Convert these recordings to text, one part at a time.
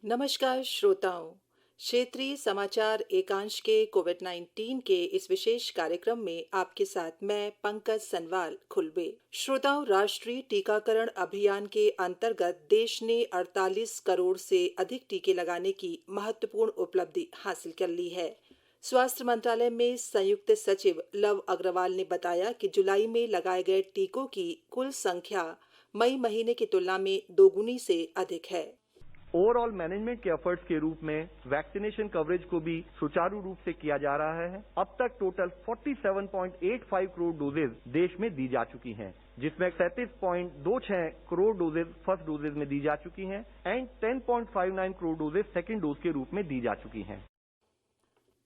नमस्कार श्रोताओं। क्षेत्रीय समाचार एकांश के कोविड-19 के इस विशेष कार्यक्रम में आपके साथ मैं पंकज सनवाल खुलबे। श्रोताओं, राष्ट्रीय टीकाकरण अभियान के अंतर्गत देश ने 48 करोड़ से अधिक टीके लगाने की महत्वपूर्ण उपलब्धि हासिल कर ली है। स्वास्थ्य मंत्रालय में संयुक्त सचिव लव अग्रवाल ने बताया कि जुलाई में लगाए गए टीकों की कुल संख्या मई महीने की तुलना में दोगुनी से अधिक है। ओवरऑल मैनेजमेंट के एफर्ट्स के रूप में वैक्सीनेशन कवरेज को भी सुचारू रूप से किया जा रहा है। अब तक टोटल 47.85 करोड़ डोजेज देश में दी जा चुकी हैं, जिसमें 37.26 करोड़ डोजेज फर्स्ट डोजेज में दी जा चुकी हैं and 10.59 crore doses second dose के रूप में दी जा चुकी हैं।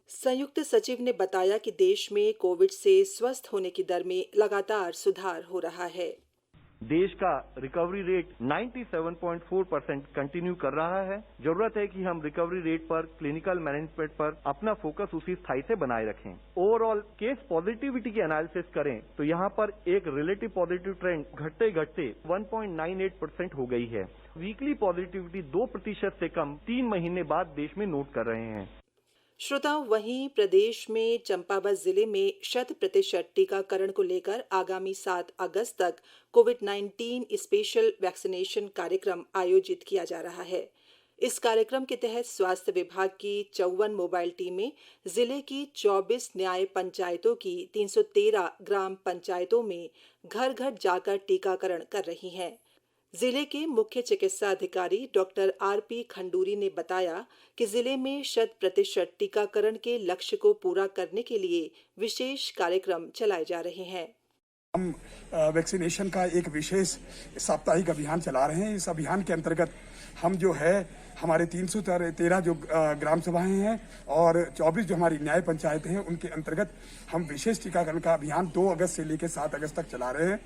संयुक्त सचिव ने बताया कि देश में कोविड से स्वस्थ होने की दर में लगातार सुधार हो रहा है। देश का रिकवरी रेट 97.4% कंटिन्यू कर रहा है। जरूरत है कि हम रिकवरी रेट पर, क्लिनिकल मैनेजमेंट पर अपना फोकस उसी स्थाई से बनाए रखें। ओवरऑल केस पॉजिटिविटी की एनालिसिस करें तो यहाँ पर एक रिलेटिव पॉजिटिव ट्रेंड घटते घटते 1.98% हो गई है। वीकली पॉजिटिविटी 2% से कम 3 महीने बाद देश में नोट कर रहे हैं। श्रोताओं, वहीं प्रदेश में चंपावत जिले में 100% टीकाकरण को लेकर आगामी 7 अगस्त तक कोविड-19 स्पेशल वैक्सीनेशन कार्यक्रम आयोजित किया जा रहा है। इस कार्यक्रम के तहत स्वास्थ्य विभाग की 54 मोबाइल टीमें जिले की 24 न्याय पंचायतों की 313 ग्राम पंचायतों में घर घर जाकर टीकाकरण कर रही हैं। जिले के मुख्य चिकित्सा अधिकारी डॉक्टर आरपी खंडूरी ने बताया कि जिले में 100% टीकाकरण के लक्ष्य को पूरा करने के लिए विशेष कार्यक्रम चलाए जा रहे हैं। हम वैक्सीनेशन का एक विशेष साप्ताहिक अभियान चला रहे हैं। इस अभियान के अंतर्गत हम जो है हमारे 313 जो ग्राम सभाएं हैं और 24 जो हमारी न्याय पंचायतें हैं, उनके अंतर्गत हम विशेष टीकाकरण का अभियान 2 अगस्त से लेकर 7 अगस्त तक चला रहे हैं।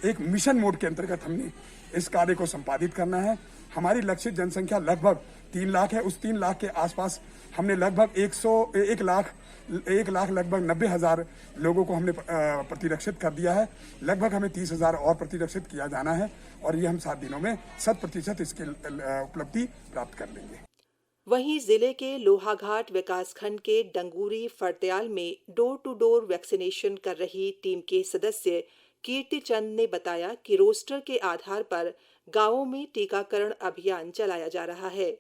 एक मिशन मोड के अंतर्गत हमने इस कार्य को संपादित करना है। हमारी लक्षित जनसंख्या लगभग 3 लाख है। उस 3 लाख के आसपास हमने लगभग 1 लाख लगभग 90,000 लोगों को हमने प्रतिरक्षित कर दिया है। लगभग हमें 30,000 और प्रतिरक्षित किया जाना है और ये हम 7 दिनों में 100% इसकी उपलब्धि प्राप्त कर लेंगे। वहीं जिले के लोहाघाट विकासखंड के डंगूरी फरत्याल में डोर टू डोर वैक्सीनेशन कर रही टीम के सदस्य कीर्ति चंद ने बताया कि रोस्टर के आधार पर गांवों में टीकाकरण अभियान चलाया जा रहा है।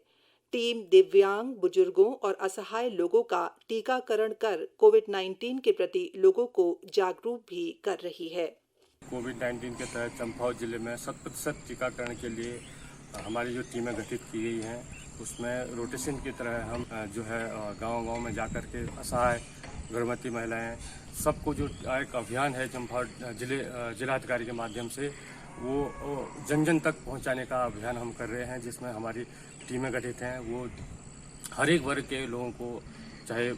टीम दिव्यांग, बुजुर्गों और असहाय लोगों का टीकाकरण कर कोविड-19 के प्रति लोगों को जागरूक भी कर रही है। कोविड-19 के तहत चंपावत जिले में 100% टीकाकरण के लिए हमारी जो टीमें गठित की गई हैं, उसमें रोटेशन की तरह हम जो है गांव-गांव में जाकर के असहाय, गर्भवती महिलाएं, सबको जो एक अभियान है चंपावत जिलाधिकारी के माध्यम से वो जन जन तक पहुंचाने का अभियान हम कर रहे हैं, जिसमें हमारी टीमें गठित हैं। वो हर एक वर्ग के लोगों को, चाहे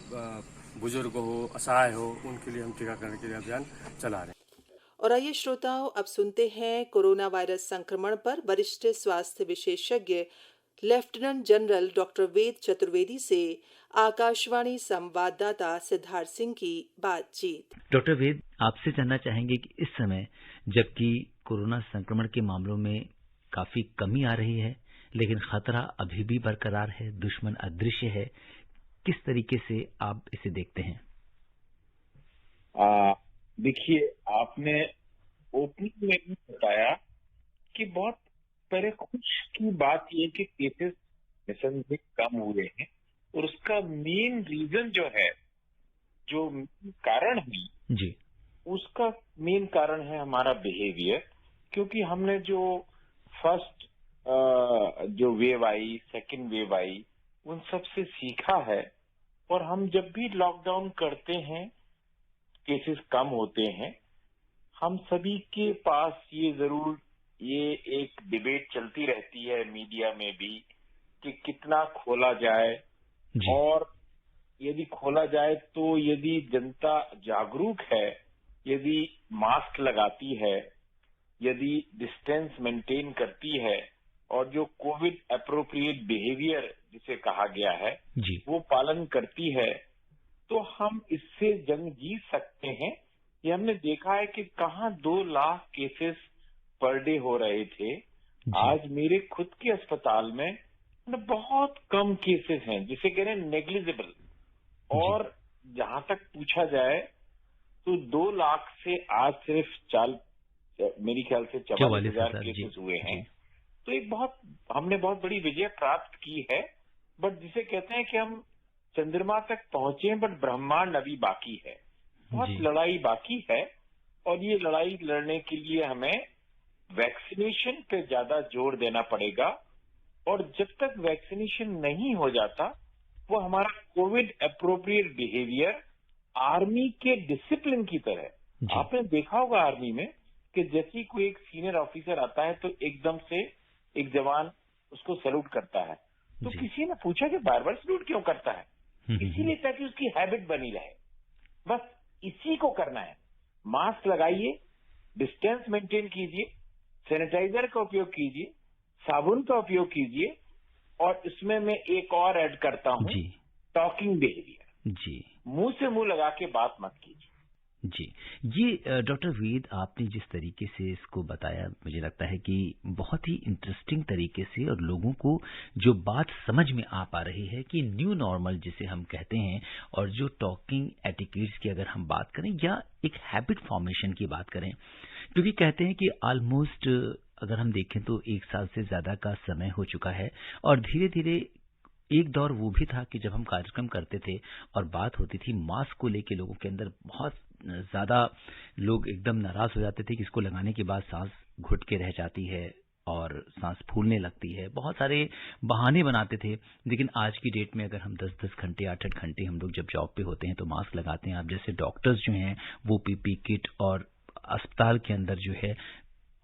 बुजुर्ग हो, असहाय हो, उनके लिए हम टीकाकरण के लिए अभियान चला रहे हैं। और आइए श्रोताओं, अब सुनते हैं कोरोना वायरस संक्रमण पर वरिष्ठ स्वास्थ्य विशेषज्ञ lieutenant general doctor Ved Chaturvedi से आकाशवाणी संवाददाता सिद्धार्थ सिंह की बातचीत। डॉक्टर वेद, आपसे जानना चाहेंगे कि इस समय जबकि कोरोना संक्रमण के मामलों में काफी कमी आ रही है, लेकिन खतरा अभी भी बरकरार है, दुश्मन अदृश्य है, किस तरीके से आप इसे देखते हैं? देखिए, आपने ओपनिंग में भी बताया कि बहुत पहले खुश की बात ये कि केसेस निसंदेह कम हुए हैं और उसका मेन रीजन जो है, जो कारण है जी, उसका मेन कारण है हमारा बिहेवियर। क्योंकि हमने जो फर्स्ट जो वेव आई, सेकेंड वेव आई, उन सब से सीखा है और हम जब भी लॉकडाउन करते हैं, केसेस कम होते हैं, हम सभी के पास ये एक डिबेट चलती रहती है मीडिया में भी कि कितना खोला जाए और यदि खोला जाए तो यदि जनता जागरूक है, यदि मास्क लगाती है, यदि डिस्टेंस मेंटेन करती है और जो कोविड एप्रोप्रिएट बिहेवियर जिसे कहा गया है वो पालन करती है, तो हम इससे जंग जीत सकते हैं। ये हमने देखा है कि कहाँ 2 लाख केसेस पर डे हो रहे थे, आज मेरे खुद के अस्पताल में बहुत कम केसेस हैं जिसे कह रहे हैं नेग्लिजिबल, और जहां तक पूछा जाए तो 2 लाख से आज सिर्फ मेरी ख्याल से 44,000 केसेस हुए हैं। तो हमने बहुत बड़ी विजय प्राप्त की है। बट जिसे कहते हैं कि हम चंद्रमा तक पहुंचे, बट ब्रह्मांड अभी बाकी है, बहुत लड़ाई बाकी है। और ये लड़ाई लड़ने के लिए हमें वैक्सीनेशन पे ज्यादा जोर देना पड़ेगा। और जब तक वैक्सीनेशन नहीं हो जाता, वो हमारा कोविड अप्रोप्रिएट बिहेवियर आर्मी के डिसिप्लिन की तरह, आपने देखा होगा आर्मी में कि जैसे ही कोई एक सीनियर ऑफिसर आता है तो एकदम से एक जवान उसको सैल्यूट करता है। तो किसी ने पूछा कि बार बार सैल्यूट क्यों करता है? इसीलिए ताकि उसकी हैबिट बनी रहे। बस इसी को करना है। मास्क लगाइए, डिस्टेंस मेंटेन कीजिए, सैनिटाइजर का उपयोग कीजिए, साबुन का उपयोग कीजिए, और इसमें मैं एक और ऐड करता हूं, टॉकिंग बिहेवियर। मुंह से मुंह लगा के बात मत कीजिए। जी डॉक्टर वेद, आपने जिस तरीके से इसको बताया, मुझे लगता है कि बहुत ही इंटरेस्टिंग तरीके से, और लोगों को जो बात समझ में आ पा रही है कि न्यू नॉर्मल जिसे हम कहते हैं, और जो टॉकिंग एटिकेट्स की अगर हम बात करें या एक हैबिट फॉर्मेशन की बात करें, क्योंकि कहते हैं कि ऑलमोस्ट अगर हम देखें तो 1 साल से ज्यादा का समय हो चुका है, और धीरे धीरे एक दौर वो भी था कि जब हम कार्यक्रम करते थे और बात होती थी मास्क को लेके, लोगों के अंदर बहुत ज्यादा लोग एकदम नाराज हो जाते थे कि इसको लगाने के बाद सांस घुट के रह जाती है और सांस फूलने लगती है, बहुत सारे बहाने बनाते थे। लेकिन आज की डेट में अगर हम 10-10 घंटे 8-8 घंटे हम लोग जब जॉब पे होते हैं तो मास्क लगाते हैं। आप जैसे डॉक्टर्स जो हैं वो पीपी किट और अस्पताल के अंदर जो है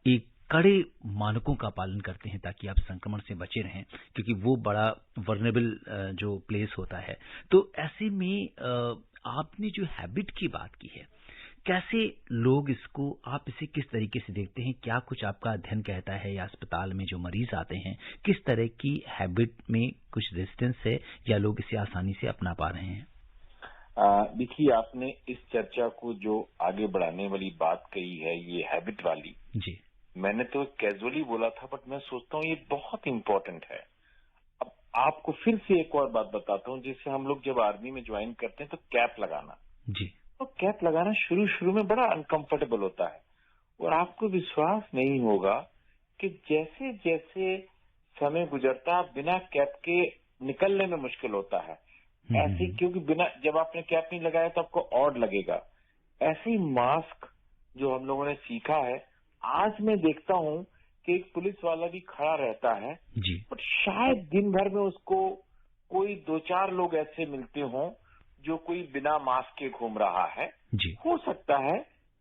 एक कड़े मानकों का पालन करते हैं ताकि आप संक्रमण से बचे रहें, क्योंकि वो बड़ा वर्नेबल जो प्लेस होता है। तो ऐसे में आपने जो हैबिट की बात की है, कैसे लोग इसको, आप इसे किस तरीके से देखते हैं? क्या कुछ आपका अध्ययन कहता है, या अस्पताल में जो मरीज आते हैं किस तरह की हैबिट में कुछ रेजिस्टेंस है, या लोग इसे आसानी से अपना पा रहे हैं? देखिए, आपने इस चर्चा को जो आगे बढ़ाने वाली बात कही है, ये हैबिट वाली, जी, मैंने तो कैजुअली बोला था, बट मैं सोचता हूँ ये बहुत इंपॉर्टेंट है। अब आपको फिर से एक और बात बताता हूँ। जैसे हम लोग जब आर्मी में ज्वाइन करते हैं तो कैप लगाना, तो कैप लगाना शुरू में बड़ा अनकंफर्टेबल होता है, और आपको विश्वास नहीं होगा कि जैसे जैसे समय गुजरता बिना कैप के निकलने में मुश्किल होता है। ऐसे, क्योंकि जब आपने कैप नहीं लगाया तो आपको ऑड लगेगा। ऐसे ही मास्क जो हम लोगों ने सीखा है, आज मैं देखता हूँ कि एक पुलिस वाला भी खड़ा रहता है, बट शायद दिन भर में उसको कोई 2-4 लोग ऐसे मिलते हों जो कोई बिना मास्क के घूम रहा है। हो सकता है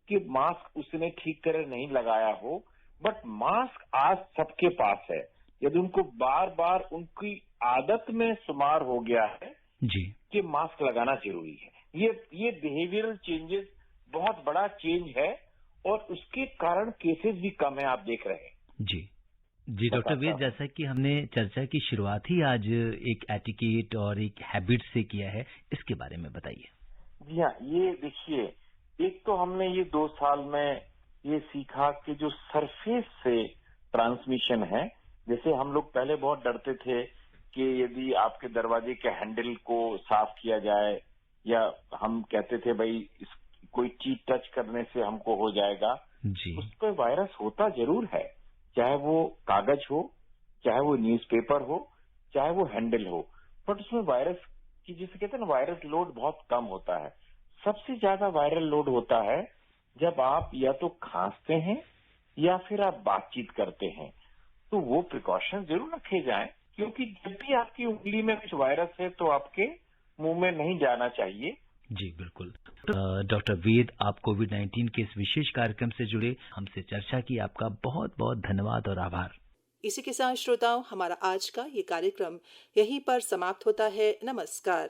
कि मास्क उसने ठीक तरह नहीं लगाया हो, बट मास्क आज सबके पास है। यदि उनको बार बार उनकी आदत में शुमार हो गया है कि मास्क लगाना जरूरी है। ये बिहेवियरल चेंजेस बहुत बड़ा चेंज है, और उसके कारण केसेस भी कम है, आप देख रहे हैं। जी डॉक्टर वेद, जैसा कि हमने चर्चा की शुरुआत ही आज एक एटिकेट और एक हैबिट से किया है, इसके बारे में बताइए। जी हाँ, ये देखिए, एक तो हमने ये 2 साल में ये सीखा कि जो सरफेस से ट्रांसमिशन है, जैसे हम लोग पहले बहुत डरते थे कि यदि आपके दरवाजे के हैंडल को साफ किया जाए, या हम कहते थे भाई कोई चीज टच करने से हमको हो जाएगा, उस पर वायरस होता जरूर है, चाहे वो कागज हो, चाहे वो न्यूज़पेपर हो, चाहे वो हैंडल हो, बट उसमें वायरस की, जिसे कहते हैं ना, वायरस लोड बहुत कम होता है। सबसे ज्यादा वायरल लोड होता है जब आप या तो खांसते हैं या फिर आप बातचीत करते हैं। तो वो प्रिकॉशन जरूर रखे जाएं, क्योंकि जब भी आपकी उंगली में कुछ वायरस है तो आपके मुंह में नहीं जाना चाहिए। जी बिल्कुल। डॉक्टर वेद, आप कोविड-19 के इस विशेष कार्यक्रम से जुड़े, हमसे चर्चा की, आपका बहुत बहुत धन्यवाद और आभार। इसी के साथ श्रोताओं, हमारा आज का ये कार्यक्रम यहीं पर समाप्त होता है। नमस्कार।